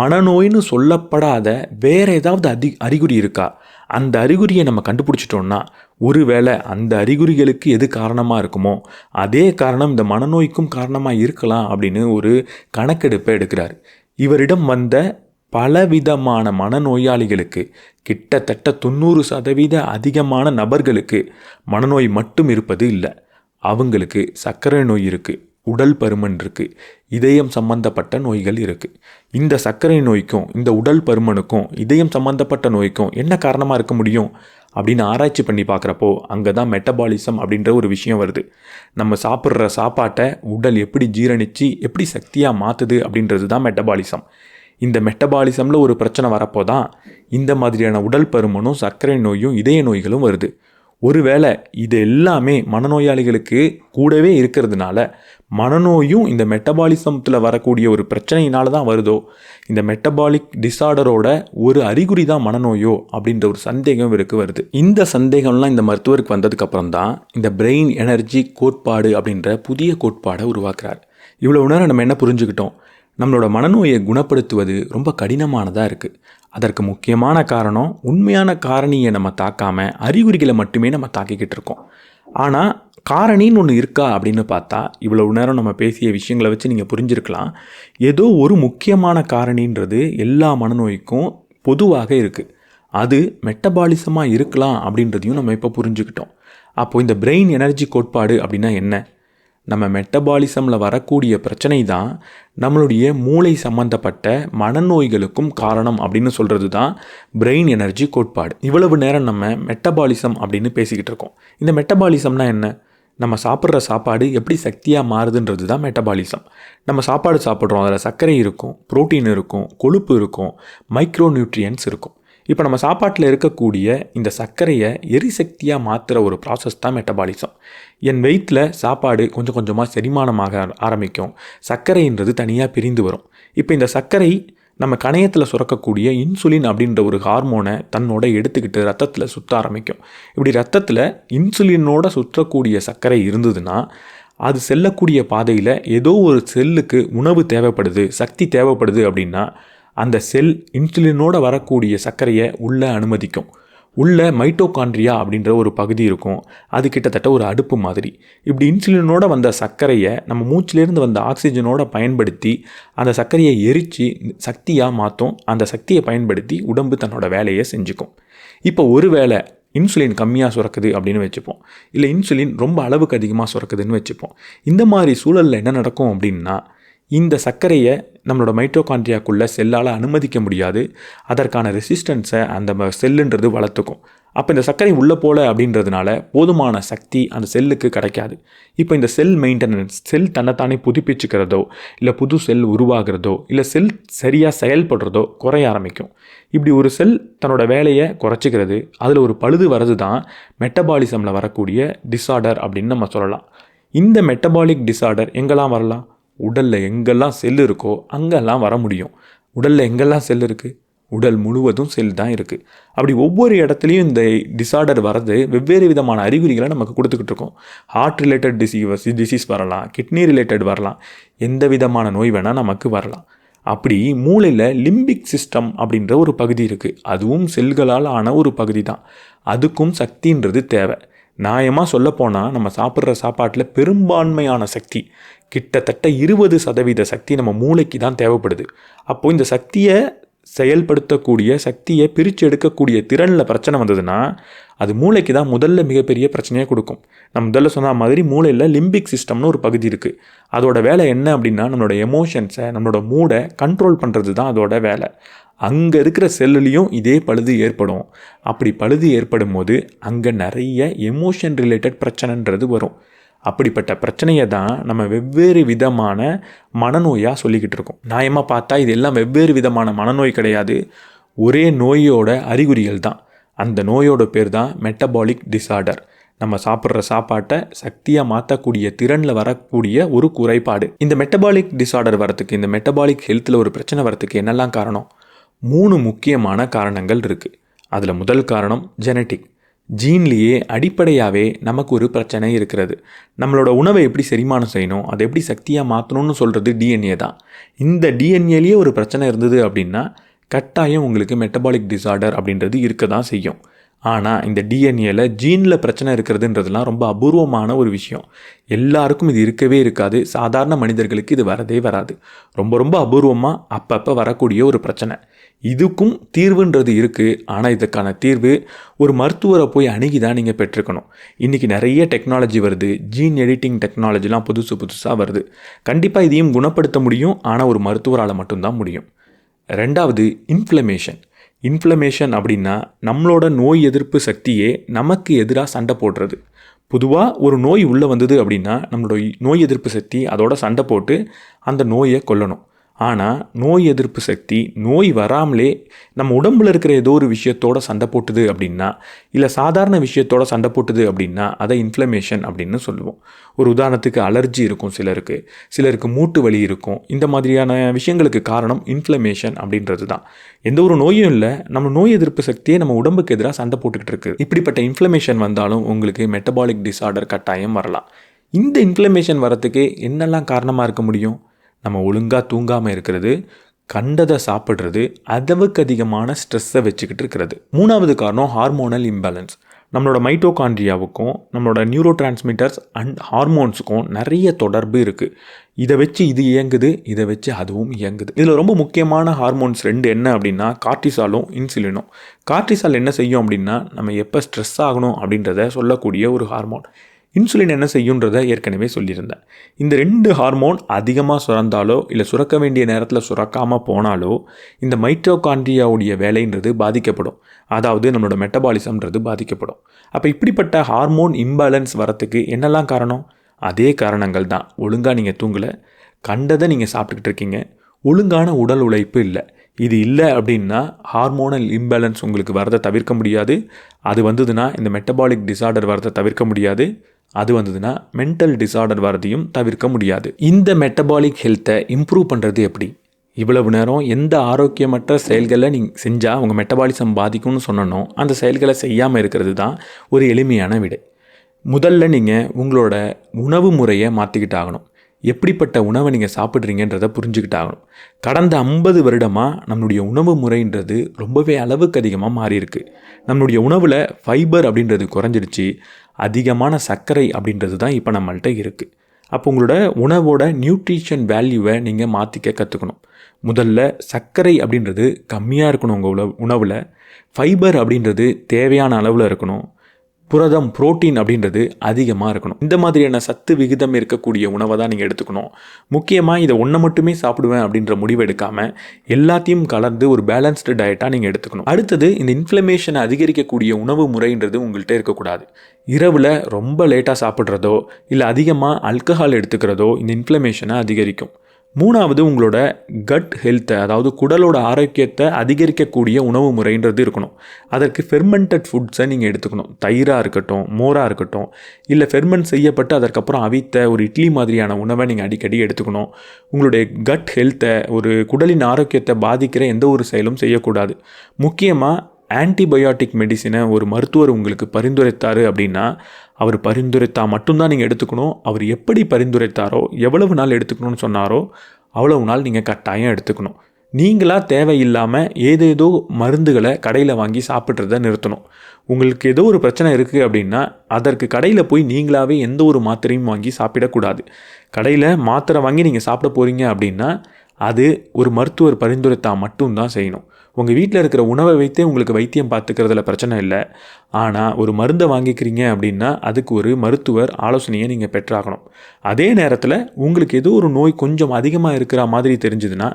மனநோய்னு சொல்லப்படாத வேற ஏதாவது அறிகுறி இருக்கா? அந்த அறிகுறியை நம்ம கண்டுபிடிச்சிட்டோம்னா ஒருவேளை அந்த அறிகுறிகளுக்கு எது காரணமாக இருக்குமோ அதே காரணம் இந்த மனநோய்க்கும் காரணமாக இருக்கலாம் அப்படின்னு ஒரு கணக்கெடுப்பை எடுக்கிறார். இவரிடம் வந்த பலவிதமான மனநோயாளிகளுக்கு கிட்டத்தட்ட 90% அதிகமான நபர்களுக்கு மனநோய் மட்டும் இருப்பது இல்லை. அவங்களுக்கு சர்க்கரை நோய் இருக்குது, உடல் பருமன் இருக்குது, இதயம் சம்பந்தப்பட்ட நோய்கள் இருக்குது. இந்த சர்க்கரை நோய்க்கும் இந்த உடல் பருமனுக்கும் இதயம் சம்பந்தப்பட்ட நோய்க்கும் என்ன காரணமாக இருக்க முடியும் அப்படின்னு ஆராய்ச்சி பண்ணி பார்க்குறப்போ அங்கே தான் மெட்டபாலிசம் அப்படின்ற ஒரு விஷயம் வருது. நம்ம சாப்பிட்ற சாப்பாட்டை உடல் எப்படி ஜீரணித்து எப்படி சக்தியாக மாற்றுது அப்படின்றது தான் மெட்டபாலிசம். இந்த மெட்டபாலிசமில் ஒரு பிரச்சனை வரப்போ தான் இந்த மாதிரியான உடல் பருமனும் சர்க்கரை நோயும் இதய நோய்களும் வருது. ஒருவேளை இது எல்லாமே மனநோயாளிகளுக்கு கூடவே இருக்கிறதுனால மனநோயும் இந்த மெட்டபாலிசத்தில் வரக்கூடிய ஒரு பிரச்சனையினால தான் வருதோ, இந்த மெட்டபாலிக் டிஸார்டரோட ஒரு அறிகுறி தான் மனநோயோ அப்படின்ற ஒரு சந்தேகம் இவருக்கு வருது. இந்த சந்தேகம்லாம் இந்த மருத்துவருக்கு வந்ததுக்கப்புறம் தான் இந்த பிரெயின் எனர்ஜி கோட்பாடு அப்படின்ற புதிய கோட்பாடை உருவாக்குறார். இவ்வளோ நேரம் நம்ம என்ன புரிஞ்சுக்கிட்டோம்? நம்மளோட மனநோயை குணப்படுத்துவது ரொம்ப கடினமானதாக இருக்குது. அதற்கு முக்கியமான காரணம் உண்மையான காரணியை நம்ம தாக்காமல் அறிகுறிகளை மட்டுமே நம்ம தாக்கிக்கிட்டு இருக்கோம். ஆனால் காரணின்னு ஒன்று இருக்கா அப்படின்னு பார்த்தா இவ்வளவு நேரம் நம்ம பேசிய விஷயங்களை வச்சு நீங்கள் புரிஞ்சிருக்கலாம். ஏதோ ஒரு முக்கியமான காரணின்றது எல்லா மனநோய்க்கும் பொதுவாக இருக்குது. அது மெட்டபாலிசமாக இருக்கலாம் அப்படின்றதையும் நம்ம இப்போ புரிஞ்சுக்கிட்டோம். அப்போது இந்த பிரெயின் எனர்ஜி கோட்பாடு அப்படின்னா என்ன? நம்ம மெட்டபாலிசமில் வரக்கூடிய பிரச்சனை தான் நம்மளுடைய மூளை சம்மந்தப்பட்ட மனநோய்களுக்கும் காரணம் அப்படின்னு சொல்கிறது தான் பிரெயின் எனர்ஜி கோட்பாடு. இவ்வளவு நேரம் நம்ம மெட்டபாலிசம் அப்படின்னு பேசிக்கிட்டு இருக்கோம். இந்த மெட்டபாலிசம்னா என்ன? நம்ம சாப்பிட்ற சாப்பாடு எப்படி சக்தியாக மாறுதுன்றது தான் மெட்டபாலிசம். நம்ம சாப்பாடு சாப்பிட்றோம், அதில் சர்க்கரை இருக்கும், புரோட்டீன் இருக்கும், கொழுப்பு இருக்கும், மைக்ரோ நியூட்ரியன்ஸ் இருக்கும். இப்போ நம்ம சாப்பாட்டில் இருக்கக்கூடிய இந்த சர்க்கரையை எரிசக்தியாக மாற்றுற ஒரு ப்ராசஸ் தான் மெட்டபாலிசம். என் வயிற்றில் சாப்பாடு கொஞ்சம் கொஞ்சமாக செரிமானமாக ஆரம்பிக்கும், சர்க்கரைன்றது தனியாக பிரிந்து வரும். இப்போ இந்த சர்க்கரை நம்ம கணையத்தில் சுரக்கக்கூடிய இன்சுலின் அப்படின்ற ஒரு ஹார்மோனை தன்னோட எடுத்துக்கிட்டு ரத்தத்தில் சுற்ற ஆரம்பிக்கும். இப்படி ரத்தத்தில் இன்சுலினோட சுற்றக்கூடிய சர்க்கரை இருந்ததுன்னா அது செல்லக்கூடிய பாதையில் ஏதோ ஒரு செல்லுக்கு உணவு தேவைப்படுது, சக்தி தேவைப்படுது அப்படின்னா அந்த செல் இன்சுலினோட வரக்கூடிய சர்க்கரையை உள்ளே அனுமதிக்கும். உள்ள மைட்டோகாண்ட்ரியா அப்படின்ற ஒரு பகுதி இருக்கும். அது கிட்டத்தட்ட ஒரு அடுப்பு மாதிரி. இப்படி இன்சுலினோட வந்த சர்க்கரையை நம்ம மூச்சிலேருந்து வந்த ஆக்சிஜனோட பயன்படுத்தி அந்த சர்க்கரையை எரித்து சக்தியாக மாற்றும். அந்த சக்தியை பயன்படுத்தி உடம்பு தன்னோட வேலையை செஞ்சுக்கும். இப்போ ஒரு வேளை இன்சுலின் கம்மியாக சுரக்குது அப்படின்னு வச்சுப்போம், இல்லை இன்சுலின் ரொம்ப அளவுக்கு அதிகமாக சுரக்குதுன்னு வச்சுப்போம். இந்த மாதிரி சூழலில் என்ன நடக்கும் அப்படின்னா இந்த சர்க்கரையை நம்மளோட மைட்டோகாண்ட்ரியாக்குள்ளே செல்லால் அனுமதிக்க முடியாது. அதற்கான ரெசிஸ்டன்ஸை அந்த செல்லுன்றது வளர்த்துக்கும். அப்போ இந்த சர்க்கரை உள்ளே போல அப்படின்றதுனால போதுமான சக்தி அந்த செல்லுக்கு கிடைக்காது. இப்போ இந்த செல் மெயின்டெனன்ஸ், செல் தன்னைத்தானே புதுப்பிச்சுக்கிறதோ இல்லை புது செல் உருவாகிறதோ இல்லை செல் சரியாக செயல்படுறதோ குறைய ஆரம்பிக்கும். இப்படி ஒரு செல் தன்னோட வேலையை குறைச்சிக்கிறது, அதில் ஒரு பழுது வர்றது தான் மெட்டபாலிசமில் வரக்கூடிய டிஸார்டர் அப்படின்னு நம்ம சொல்லலாம். இந்த மெட்டபாலிக் டிஸார்டர் எங்கெல்லாம் வரலாம்? உடலில் எங்கெல்லாம் செல் இருக்கோ அங்கெல்லாம் வர முடியும். உடலில் எங்கெல்லாம் செல் இருக்குது? உடல் முழுவதும் செல் தான் இருக்குது. அப்படி ஒவ்வொரு இடத்துலையும் இந்த டிஸார்டர் வர்றது வெவ்வேறு விதமான அறிகுறிகளை நமக்கு கொடுத்துக்கிட்டு இருக்கோம். ஹார்ட் ரிலேட்டட் டிசீஸ் வரலாம், கிட்னி ரிலேட்டட் வரலாம், எந்த விதமான நோய் வேணால் நமக்கு வரலாம். அப்படி மூளையில் லிம்பிக் சிஸ்டம் அப்படின்ற ஒரு பகுதி இருக்குது. அதுவும் செல்களால் ஆன ஒரு பகுதி தான். அதுக்கும் சக்தின்றது தேவை. நியாயமாக சொல்லப்போனால் நம்ம சாப்பிட்ற சாப்பாட்டில் பெரும்பான்மையான சக்தி, கிட்டத்தட்ட 20% சக்தி நம்ம மூளைக்கு தான் தேவைப்படுது. அப்போது இந்த சக்தியை செயல்படுத்தக்கூடிய, சக்தியை பிரித்து எடுக்கக்கூடிய திறனில் பிரச்சனை வந்ததுன்னா அது மூளைக்கு தான் முதல்ல மிகப்பெரிய பிரச்சனையாக கொடுக்கும். நம்ம முதல்ல சொன்ன மாதிரி மூளையில் லிம்பிக் சிஸ்டம்னு ஒரு பகுதி இருக்குது. அதோட வேலை என்ன அப்படின்னா நம்மளோட எமோஷன்ஸை, நம்மளோட மூடை கண்ட்ரோல் பண்ணுறது தான் அதோட வேலை. அங்கே இருக்கிற செல்லுலேயும் இதே பழுது ஏற்படும். அப்படி பழுது ஏற்படும் போது அங்கே நிறைய எமோஷன் ரிலேட்டட் பிரச்சனைன்றது வரும். அப்படிப்பட்ட பிரச்சனையை தான் நம்ம வெவ்வேறு விதமான மனநோயாக சொல்லிக்கிட்டு இருக்கோம். நியாயமாக பார்த்தா இது எல்லாம் வெவ்வேறு விதமான மனநோய் கிடையாது, ஒரே நோயோட அறிகுறிகள் தான். அந்த நோயோட பேர் தான் மெட்டபாலிக் டிஸார்டர். நம்ம சாப்பிட்ற சாப்பாட்டை சக்தியாக மாற்றக்கூடிய திறனில் வரக்கூடிய ஒரு குறைபாடு. இந்த மெட்டபாலிக் டிஸார்டர் வரத்துக்கு, இந்த மெட்டபாலிக் ஹெல்த்தில் ஒரு பிரச்சனை வரத்துக்கு என்னெல்லாம் காரணம்? 3 முக்கியமான காரணங்கள் இருக்குது. அதில் முதல் காரணம் ஜெனட்டிக். ஜீன்லேயே அடிப்படையாகவே நமக்கு ஒரு பிரச்சனை இருக்கிறது. நம்மளோட உணவை எப்படி செரிமானம் செய்யணும், அதை எப்படி சக்தியாக மாற்றணும்னு சொல்கிறது டிஎன்ஏ தான். இந்த டிஎன்ஏலேயே ஒரு பிரச்சனை இருந்தது அப்படின்னா கட்டாயம் உங்களுக்கு மெட்டபாலிக் டிஸார்டர் அப்படின்றது இருக்க தான் செய்யும். ஆனால் இந்த டிஎன்ஏல ஜீனில் பிரச்சனை இருக்கிறதுன்றதுலாம் ரொம்ப அபூர்வமான ஒரு விஷயம். எல்லாருக்கும் இது இருக்கவே இருக்காது. சாதாரண மனிதர்களுக்கு இது வரதே வராது. ரொம்ப ரொம்ப அபூர்வமாக அப்பப்போ வரக்கூடிய ஒரு பிரச்சனை. இதுக்கும் தீர்வுன்றது இருக்குது. ஆனால் இதுக்கான தீர்வு ஒரு மருத்துவரை போய் அணுகி தான் நீங்கள் பெற்றுக்கணும். இன்றைக்கி நிறைய டெக்னாலஜி வருது, ஜீன் எடிட்டிங் டெக்னாலஜிலாம் புதுசாக வருது. கண்டிப்பாக இதையும் குணப்படுத்த முடியும், ஆனால் ஒரு மருத்துவரால் மட்டும்தான் முடியும். ரெண்டாவது, இன்ஃப்ளமேஷன் அப்படின்னா நம்மளோட நோய் எதிர்ப்பு சக்தியே நமக்கு எதிராக சண்டை போடுறது. பொதுவாக ஒரு நோய் உள்ளே வந்தது அப்படின்னா நம்மளோட நோய் எதிர்ப்பு சக்தி அதோட சண்டை போட்டு அந்த நோயை கொல்லணும். ஆனால் நோய் எதிர்ப்பு சக்தி நோய் வராமலே நம்ம உடம்பில் இருக்கிற ஏதோ ஒரு விஷயத்தோட சண்டை போட்டுது அப்படின்னா, இல்லை சாதாரண விஷயத்தோட சண்டை போட்டுது அப்படின்னா அதை இன்ஃப்ளமேஷன் அப்படின்னு சொல்லுவோம். ஒரு உதாரணத்துக்கு அலர்ஜி இருக்கும் சிலருக்கு மூட்டு வலி இருக்கும். இந்த மாதிரியான விஷயங்களுக்கு காரணம் இன்ஃப்ளமேஷன் அப்படின்றது தான். எந்த ஒரு நோயும் இல்லை, நம்ம நோய் எதிர்ப்பு சக்தியே நம்ம உடம்புக்கு எதிராக சண்டை போட்டுக்கிட்டு இருக்குது. இப்படிப்பட்ட இன்ஃப்ளமேஷன் வந்தாலும் உங்களுக்கு மெட்டபாலிக் டிஸார்டர் கட்டாயம் வரலாம். இந்த இன்ஃப்ளமேஷன் வரத்துக்கு என்னெல்லாம் காரணமாக இருக்க முடியும்? நம்ம ஒழுங்காக தூங்காமல் இருக்கிறது, கண்டதை சாப்பிட்றது, அளவுக்கு அதிகமான ஸ்ட்ரெஸ்ஸை வச்சுக்கிட்டு இருக்கிறது. 3வது காரணம் ஹார்மோனல் இம்பேலன்ஸ். நம்மளோட மைட்டோகாண்ட்ரியாவுக்கும் நம்மளோட நியூரோ டிரான்ஸ்மிட்டர்ஸ் அண்ட் ஹார்மோன்ஸுக்கும் நிறைய தொடர்பு இருக்குது. இதை வச்சு இது இயங்குது, இதை வச்சு அதுவும் இயங்குது. இதில் ரொம்ப முக்கியமான ஹார்மோன்ஸ் 2 என்ன அப்படின்னா கார்டிசாலும் இன்சுலினும். கார்டிசால் என்ன செய்யும் அப்படின்னா நம்ம எப்போ ஸ்ட்ரெஸ் ஆகணும் அப்படின்றத சொல்லக்கூடிய ஒரு ஹார்மோன். இன்சுலின் என்ன செய்யுன்றதை ஏற்கனவே சொல்லியிருந்தேன். இந்த 2 ஹார்மோன் அதிகமாக சுரந்தாலோ இல்லை சுரக்க வேண்டிய நேரத்தில் சுரக்காமல் போனாலோ இந்த மைட்டோகாண்ட்ரியாவுடைய வேலைன்றது பாதிக்கப்படும். அதாவது நம்மளோட மெட்டபாலிசம்ன்றது பாதிக்கப்படும். அப்போ இப்படிப்பட்ட ஹார்மோன் இம்பேலன்ஸ் வரத்துக்கு என்னெல்லாம் காரணம்? அதே காரணங்கள் தான். ஒழுங்காக நீங்கள் தூங்கலை, கண்டதை நீங்கள் சாப்பிட்டுக்கிட்டு இருக்கீங்க, ஒழுங்கான உடல் உழைப்பு இல்லை. இது இல்லை அப்படின்னா ஹார்மோனல் இம்பேலன்ஸ் உங்களுக்கு வரதை தவிர்க்க முடியாது. அது வந்ததுன்னா இந்த மெட்டபாலிக் டிஸார்டர் வரதை தவிர்க்க முடியாது. அது வந்ததுன்னா மென்டல் டிஸார்டர் வரதையும் தவிர்க்க முடியாது. இந்த மெட்டபாலிக் ஹெல்த்தை இம்ப்ரூவ் பண்ணுறது எப்படி? இவ்வளவு நேரம் எந்த ஆரோக்கியமற்ற செயல்களை நீங்கள் செஞ்சால் உங்கள் மெட்டபாலிசம் பாதிக்கும்னு சொன்னனோ அந்த செயல்களை செய்யாமல் இருக்கிறது தான் ஒரு எளிமையான விடை. முதல்ல நீங்கள் உங்களோட உணவு முறையை மாற்றிக்கிட்டாகணும். எப்படிப்பட்ட உணவை நீங்கள் சாப்பிட்றீங்கன்றதை புரிஞ்சுக்கிட்டாகணும். கடந்த 50 வருடமாக நம்மளுடைய உணவு முறைன்றது ரொம்பவே அளவுக்கு அதிகமாக மாறியிருக்கு. நம்மளுடைய உணவில் ஃபைபர் அப்படின்றது குறைஞ்சிடுச்சு, அதிகமான சர்க்கரை அப்படின்றது தான் இப்போ நம்மள்கிட்ட இருக்குது. அப்போ உங்களோட உணவோட நியூட்ரிஷன் வேல்யூவை நீங்கள் மாற்றிக்க கற்றுக்கணும். முதல்ல சர்க்கரை அப்படின்றது கம்மியாக இருக்கணும் உங்கள் உணவில். ஃபைபர் அப்படின்றது தேவையான அளவில் இருக்கணும். புரதம் புரோட்டீன் அப்படின்றது அதிகமாக இருக்கணும். இந்த மாதிரியான சத்து விகிதம் இருக்கக்கூடிய உணவை தான் நீங்கள் எடுத்துக்கணும். முக்கியமாக இதை ஒன்றை மட்டுமே சாப்பிடுவேன் அப்படின்ற முடிவு எடுக்காமல் எல்லாத்தையும் கலந்து ஒரு பேலன்ஸ்டு டயட்டாக நீங்கள் எடுத்துக்கணும். அடுத்தது, இந்த இன்ஃப்ளமேஷனை அதிகரிக்கக்கூடிய உணவு முறைன்றது உங்கள்கிட்ட இருக்கக்கூடாது. இரவில் ரொம்ப லேட்டாக சாப்பிட்றதோ இல்லை அதிகமாக ஆல்கஹால் எடுத்துக்கிறதோ இந்த இன்ஃப்ளமேஷனை அதிகரிக்கும். மூணாவது, உங்களோட கட் ஹெல்த்தை, அதாவது குடலோட ஆரோக்கியத்தை அதிகரிக்கக்கூடிய உணவு முறைன்றது இருக்கணும். அதற்கு ஃபெர்மெண்டட் ஃபுட்ஸை நீங்கள் எடுத்துக்கணும். தயிராக இருக்கட்டும், மோராக இருக்கட்டும், இல்லை ஃபெர்மெண்ட் செய்யப்பட்டு அதற்கப்புறம் அவித்த ஒரு இட்லி மாதிரியான உணவை நீங்கள் அடிக்கடி எடுத்துக்கணும். உங்களுடைய கட் ஹெல்த்தை, ஒரு குடலின் ஆரோக்கியத்தை பாதிக்கிற எந்த ஒரு செயலும் செய்யக்கூடாது. முக்கியமாக ஆன்டிபயோட்டிக் மெடிசினை ஒரு மருத்துவர் உங்களுக்கு பரிந்துரைத்தார் அப்படின்னா அவர் பரிந்துரைத்தால் மட்டும்தான் நீங்கள் எடுத்துக்கணும். அவர் எப்படி பரிந்துரைத்தாரோ, எவ்வளவு நாள் எடுத்துக்கணும்னு சொன்னாரோ அவ்வளவு நாள் நீங்கள் கட்டாயம் எடுத்துக்கணும். நீங்களாக தேவையில்லாமல் ஏதேதோ மருந்துகளை கடையில் வாங்கி சாப்பிட்றத நிறுத்தணும். உங்களுக்கு ஏதோ ஒரு பிரச்சனை இருக்குது அப்படின்னா அதற்கு கடையில் போய் நீங்களாகவே எந்த ஒரு மாத்திரையும் வாங்கி சாப்பிடக்கூடாது. கடையில் மாத்திரை வாங்கி நீங்கள் சாப்பிட போகிறீங்க அப்படின்னா அது ஒரு மருத்துவர் பரிந்துரைத்தால் மட்டும்தான் செய்யணும். உங்கள் வீட்டில் இருக்கிற உணவை வைத்தே உங்களுக்கு வைத்தியம் பார்த்துக்கிறதுல பிரச்சனை இல்லை. ஆனால் ஒரு மருந்தை வாங்கிக்கிறீங்க அப்படின்னா அதுக்கு ஒரு மருத்துவர் ஆலோசனையை நீங்கள் பெற்றாகணும். அதே நேரத்தில் உங்களுக்கு ஏதோ ஒரு நோய் கொஞ்சம் அதிகமாக இருக்கிற மாதிரி தெரிஞ்சுதுன்னா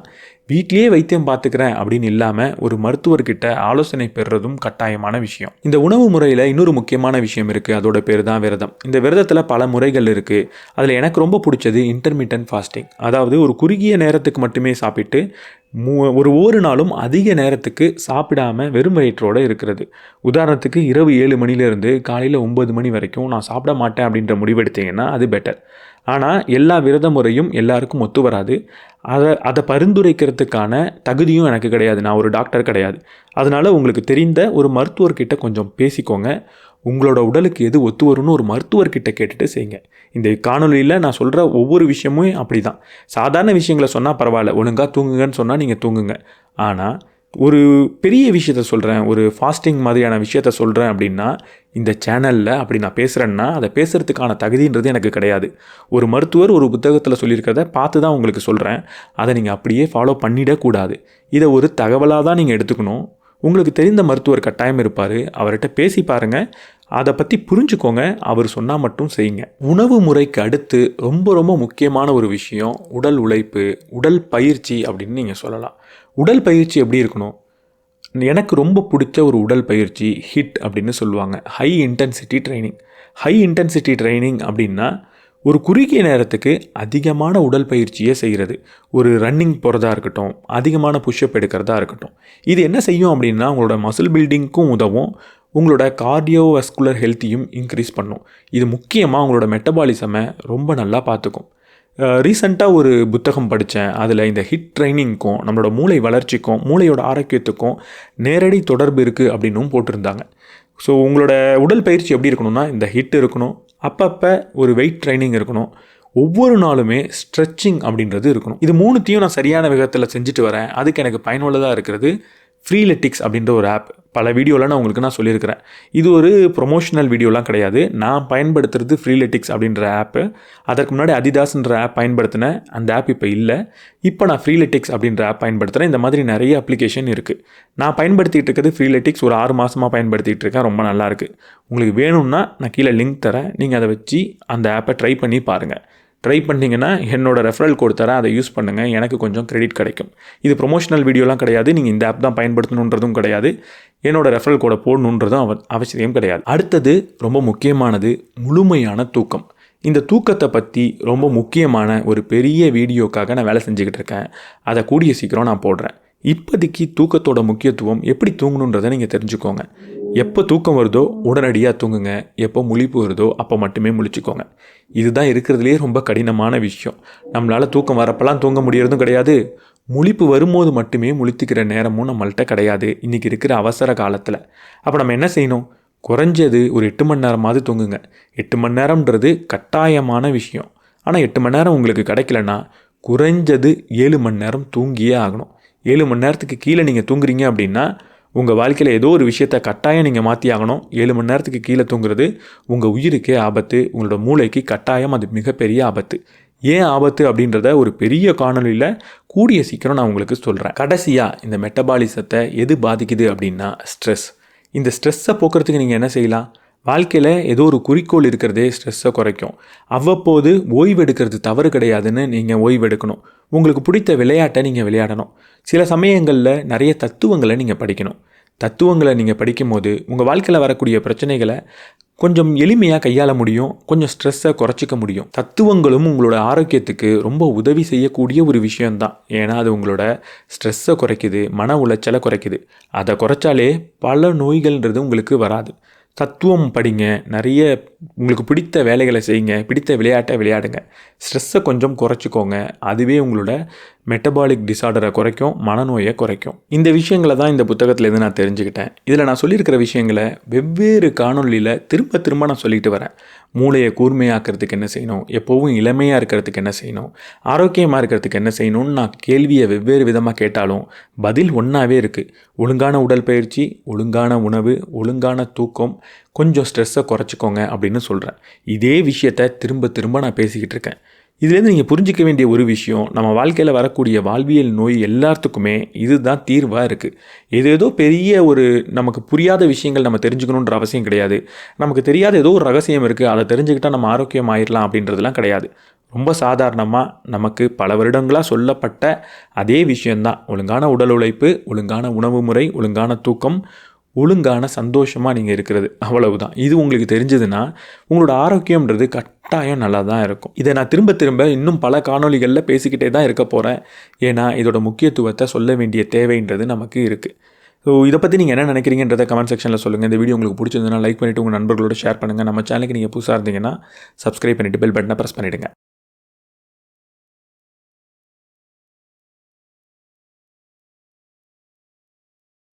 வீட்லேயே வைத்தியம் பார்த்துக்கிறேன் அப்படின்னு இல்லாமல் ஒரு மருத்துவர்கிட்ட ஆலோசனை பெறுறதும் கட்டாயமான விஷயம். இந்த உணவு முறையில் இன்னொரு முக்கியமான விஷயம் இருக்குது. அதோட பேர் தான் விரதம். இந்த விரதத்தில் பல முறைகள் இருக்குது. அதில் எனக்கு ரொம்ப பிடிச்சது இன்டர்மிட்டன்ட் ஃபாஸ்டிங். அதாவது ஒரு குறுகிய நேரத்துக்கு மட்டுமே சாப்பிட்டு ஒரு நாளும் அதிக நேரத்துக்கு சாப்பிடாமல் வெறும் வயிற்றோடு இருக்கிறது. உதாரணத்துக்கு இரவு 7 மணிலேருந்து காலையில் 9 மணி வரைக்கும் நான் சாப்பிட மாட்டேன் அப்படின்ற முடிவெடுத்தீங்கன்னா அது பெட்டர். ஆனால் எல்லா விரத முறையும் எல்லாருக்கும் ஒத்து வராது. அதை பரிந்துரைக்கிறதுக்கான தகுதியும் எனக்கு கிடையாது. நான் ஒரு டாக்டர் கிடையாது. அதனால் உங்களுக்கு தெரிந்த ஒரு மருத்துவர்கிட்ட கொஞ்சம் பேசிக்கோங்க. உங்களோட உடலுக்கு எது ஒத்து வரும்னு ஒரு மருத்துவர்கிட்ட கேட்டுட்டு செய்யுங்க. இந்த காணொலியில் நான் சொல்கிற ஒவ்வொரு விஷயமும் அப்படி தான். சாதாரண விஷயங்களை சொன்னால் பரவாயில்ல, ஒழுங்காக தூங்குங்கன்னு சொன்னால் நீங்கள் தூங்குங்க. ஆனால் ஒரு பெரிய விஷயத்த சொல்கிறேன், ஒரு ஃபாஸ்டிங் மாதிரியான விஷயத்த சொல்கிறேன் அப்படின்னா இந்த சேனலில் அப்படி நான் பேசுகிறேன்னா அதை பேசுகிறதுக்கான தகுதின்றது எனக்கு கிடையாது. ஒரு மருத்துவர் ஒரு புத்தகத்தில் சொல்லியிருக்கிறத பார்த்து தான் உங்களுக்கு சொல்கிறேன். அதை நீங்கள் அப்படியே ஃபாலோ பண்ணிடக்கூடாது. இதை ஒரு தகவலாக தான் நீங்கள் எடுத்துக்கணும். உங்களுக்கு தெரிந்த மருத்துவர் கட்டாயம் இருப்பார். அவர்கிட்ட பேசி பாருங்கள். அதை பற்றி புரிஞ்சுக்கோங்க. அவர் சொன்னால் மட்டும் செய்யுங்க. உணவு முறைக்கு அடுத்து ரொம்ப ரொம்ப முக்கியமான ஒரு விஷயம் உடல் உழைப்பு, உடல் பயிற்சி அப்படின்னு நீங்கள் சொல்லலாம். உடல் பயிற்சி எப்படி இருக்கணும்? எனக்கு ரொம்ப பிடிச்ச ஒரு உடல் பயிற்சி ஹிட் அப்படின்னு சொல்லுவாங்க. High intensity training. High intensity training அப்படின்னா ஒரு குறுகிய நேரத்துக்கு அதிகமான உடல் பயிற்சியை செய்கிறது. ஒரு ரன்னிங் போகிறதா இருக்கட்டும், அதிகமான புஷ்அப் எடுக்கிறதா இருக்கட்டும். இது என்ன செய்யும் அப்படின்னா உங்களோட மசில் பில்டிங்க்கும் உதவும், உங்களோட கார்டியோவஸ்குலர் ஹெல்த்தையும் இன்க்ரீஸ் பண்ணும். இது முக்கியமாக உங்களோட மெட்டபாலிசமை ரொம்ப நல்லா பார்த்துக்கும். ரீசெண்டாக ஒரு புத்தகம் படித்தேன். அதில் இந்த ஹிட் ட்ரைனிங்க்கும் நம்மளோட மூளை வளர்ச்சிக்கும் மூளையோட ஆரோக்கியத்துக்கும் நேரடி தொடர்பு இருக்குது அப்படின்னும் போட்டிருந்தாங்க. ஸோ உங்களோட உடல் பயிற்சி எப்படி இருக்கணும்னா இந்த ஹிட் இருக்கணும், அப்பப்போ ஒரு வெயிட் ட்ரைனிங் இருக்கணும், ஒவ்வொரு நாளுமே ஸ்ட்ரெச்சிங் அப்படின்றது இருக்கணும். இது மூணுத்தையும் நான் சரியான விதத்தில் செஞ்சுட்டு வரேன். அதுக்கு எனக்கு பயனுள்ளதாக இருக்கிறது ஃப்ரீலெட்டிக்ஸ் அப்படின்ற ஒரு ஆப். பல வீடியோவில் நான் சொல்லியிருக்கிறேன். இது ஒரு ப்ரொமோஷனல் வீடியோலாம் கிடையாது. நான் பயன்படுத்துறது ஃப்ரீலெட்டிக்ஸ் அப்படின்ற ஆப்பு. அதற்கு முன்னாடி அதிதாஸ்ன்ற ஆப் பயன்படுத்தினேன். அந்த ஆப் இப்போ இல்லை. இப்போ நான் ஃப்ரீலெட்டிக்ஸ் அப்படின்ற ஆப் பயன்படுத்துகிறேன். இந்த மாதிரி நிறைய அப்ளிகேஷன் இருக்குது. நான் பயன்படுத்திகிட்டு இருக்கிறது ஃப்ரீலெட்டிக்ஸ். ஒரு 6 மாதமாக பயன்படுத்திகிட்டு இருக்கேன். ரொம்ப நல்லாயிருக்கு. உங்களுக்கு வேணும்னா நான் கீழே லிங்க் தரேன். நீங்கள் அதை வச்சு அந்த ஆப்பை ட்ரை பண்ணி பாருங்கள். ட்ரை பண்ணிங்கன்னா என்னோடய ரெஃபரல் கோட் தரேன். அதை யூஸ் பண்ணுங்கள். எனக்கு கொஞ்சம் கிரெடிட் கிடைக்கும். இது ப்ரொமோஷனல் வீடியோலாம் கிடையாது. நீங்கள் இந்த ஆப் தான் பயன்படுத்தணுன்றதும் கிடையாது. என்னோடய ரெஃபரல் கோடை போடணுன்றதும் அவசியம் கிடையாது. அடுத்தது ரொம்ப முக்கியமானது முழுமையான தூக்கம். இந்த தூக்கத்தை பற்றி ரொம்ப முக்கியமான ஒரு பெரிய வீடியோக்காக நான் வேலை செஞ்சுக்கிட்டு இருக்கேன். அதை கூடிய சீக்கிரம் நான் போடுறேன். இப்போதைக்கு தூக்கத்தோட முக்கியத்துவம், எப்படி தூங்கணுன்றதை நீங்கள் தெரிஞ்சுக்கோங்க. எப்போ தூக்கம் வருதோ உடனடியாக தூங்குங்க. எப்போ முழிப்பு வருதோ அப்போ மட்டுமே முழிச்சுக்கோங்க. இதுதான் இருக்கிறதுலே ரொம்ப கடினமான விஷயம். நம்மளால் தூக்கம் வரப்பெல்லாம் தூங்க முடியறதும் கிடையாது. முழிப்பு வரும்போது மட்டுமே முழித்துக்கிற நேரமும் நம்மள்கிட்ட கிடையாது இன்றைக்கி இருக்கிற அவசர காலத்தில். அப்போ நம்ம என்ன செய்யணும்? குறைஞ்சது ஒரு 8 மணி நேரமாவது தூங்குங்க. 8 மணி நேரம்ன்றது கட்டாயமான விஷயம். ஆனால் 8 மணி நேரம் உங்களுக்கு கிடைக்கலன்னா குறைஞ்சது 7 மணி நேரம் தூங்கியே ஆகணும். 7 மணி நேரத்துக்கு கீழே நீங்கள் தூங்குறீங்க அப்படின்னா உங்கள் வாழ்க்கையில் ஏதோ ஒரு விஷயத்தை கட்டாயம் நீங்கள் மாற்றி ஆகணும். 7 மணி நேரத்துக்கு கீழே தூங்குறது உங்கள் உயிருக்கே ஆபத்து. உங்களோட மூளைக்கு கட்டாயம் அது மிகப்பெரிய ஆபத்து. ஏன் ஆபத்து அப்படின்றத ஒரு பெரிய காணொலியில் கூடிய சீக்கிரம் நான் உங்களுக்கு சொல்கிறேன். கடைசியாக இந்த மெட்டபாலிசத்தை எது பாதிக்குது அப்படின்னா ஸ்ட்ரெஸ். இந்த ஸ்ட்ரெஸ்ஸை போக்குறதுக்கு நீங்கள் என்ன செய்யலாம்? வாழ்க்கையில் ஏதோ ஒரு குறிக்கோள் இருக்கிறதே ஸ்ட்ரெஸ்ஸை குறைக்கும். அவ்வப்போது ஓய்வு எடுக்கிறது தவறு கிடையாதுன்னு நீங்கள் ஓய்வு எடுக்கணும். உங்களுக்கு பிடித்த விளையாட்டை நீங்கள் விளையாடணும். சில சமயங்களில் நிறைய தத்துவங்களை நீங்கள் படிக்கணும். தத்துவங்களை நீங்கள் படிக்கும்போது உங்கள் வாழ்க்கையில் வரக்கூடிய பிரச்சனைகளை கொஞ்சம் எளிமையாக கையாள முடியும். கொஞ்சம் ஸ்ட்ரெஸ்ஸை குறைச்சிக்க முடியும். தத்துவங்களும் உங்களோட ஆரோக்கியத்துக்கு ரொம்ப உதவி செய்யக்கூடிய ஒரு விஷயந்தான். ஏன்னா அது உங்களோட ஸ்ட்ரெஸ்ஸை குறைக்குது, மன உளைச்சலை குறைக்குது. அதை குறைச்சாலே பல நோய்கள்ன்றது உங்களுக்கு வராது. தத்துவம் படிங்க, நிறைய உங்களுக்கு பிடித்த வேலைகளை செய்யுங்க, பிடித்த விளையாட்டை விளையாடுங்க. ஸ்ட்ரெஸ்ஸை கொஞ்சம் குறைச்சிக்கோங்க. அதுவே உங்களோட மெட்டபாலிக் டிஸார்டரை குறைக்கும், மனநோயை குறைக்கும். இந்த விஷயங்களை தான் இந்த புத்தகத்துலேருந்து நான் தெரிஞ்சுக்கிட்டேன். இதில் நான் சொல்லியிருக்கிற விஷயங்களை வெவ்வேறு காணொலியில் திரும்ப திரும்ப நான் சொல்லிட்டு வரேன். மூளையை கூர்மையாக்கிறதுக்கு என்ன செய்யணும், எப்போவும் இளமையாக இருக்கிறதுக்கு என்ன செய்யணும், ஆரோக்கியமாக இருக்கிறதுக்கு என்ன செய்யணும்னு நான் கேள்வியை வெவ்வேறு விதமாக கேட்டாலும் பதில் ஒன்றாவே இருக்குது. ஒழுங்கான உடற்பயிற்சி, ஒழுங்கான உணவு, ஒழுங்கான தூக்கம், கொஞ்சம் ஸ்ட்ரெஸ்ஸை குறைச்சிக்கோங்க அப்படின்னு சொல்கிறேன். இதே விஷயத்தை திரும்ப திரும்ப நான் பேசிக்கிட்டு இருக்கேன். இதுலேருந்து நீங்கள் புரிஞ்சிக்க வேண்டிய ஒரு விஷயம், நம்ம வாழ்க்கையில் வரக்கூடிய வாழ்வியல் நோய் எல்லாத்துக்குமே இதுதான் தீர்வாக இருக்குது. ஏதோ பெரிய ஒரு நமக்கு புரியாத விஷயங்கள் நம்ம தெரிஞ்சுக்கணுன்ற அவசியம் கிடையாது. நமக்கு தெரியாத ஏதோ ஒரு ரகசியம் இருக்குது, அதை தெரிஞ்சுக்கிட்டால் நம்ம ஆரோக்கியம் ஆயிடலாம் அப்படின்றதுலாம் கிடையாது. ரொம்ப சாதாரணமாக நமக்கு பல வருடங்களாக சொல்லப்பட்ட அதே விஷயந்தான். ஒழுங்கான உடல் உழைப்பு, ஒழுங்கான உணவு முறை, ஒழுங்கான தூக்கம், ஒழுங்கான சந்தோஷமாக நீங்கள் இருக்கிறது, அவ்வளவுதான். இது உங்களுக்கு தெரிஞ்சதுன்னா உங்களோட ஆரோக்கியம்ன்றது கட்டாயம் நல்லா தான் இருக்கும். இதை நான் திரும்ப திரும்ப இன்னும் பல காணொலிகளில் பேசிக்கிட்டே தான் இருக்க போகிறேன். ஏன்னா இதோட முக்கியத்துவத்தை சொல்ல வேண்டிய தேவைன்றது நமக்கு இருக்குது. ஸோ இதை பற்றி நீங்கள் என்ன நினைக்கிறீங்கன்றதை கமெண்ட் செக்ஷனில் சொல்லுங்கள். இந்த வீடியோ உங்களுக்கு பிடிச்சிருந்ததுன்னா லைக் பண்ணிவிட்டு உங்கள் நண்பர்களோட ஷேர் பண்ணுங்கள். நம்ம சேனலுக்கு நீங்கள் புதுசாக இருந்தீங்கன்னா சப்ஸ்கிரைப் பண்ணிவிட்டு பெல் பட்டனை ப்ரெஸ் பண்ணிவிடுங்க.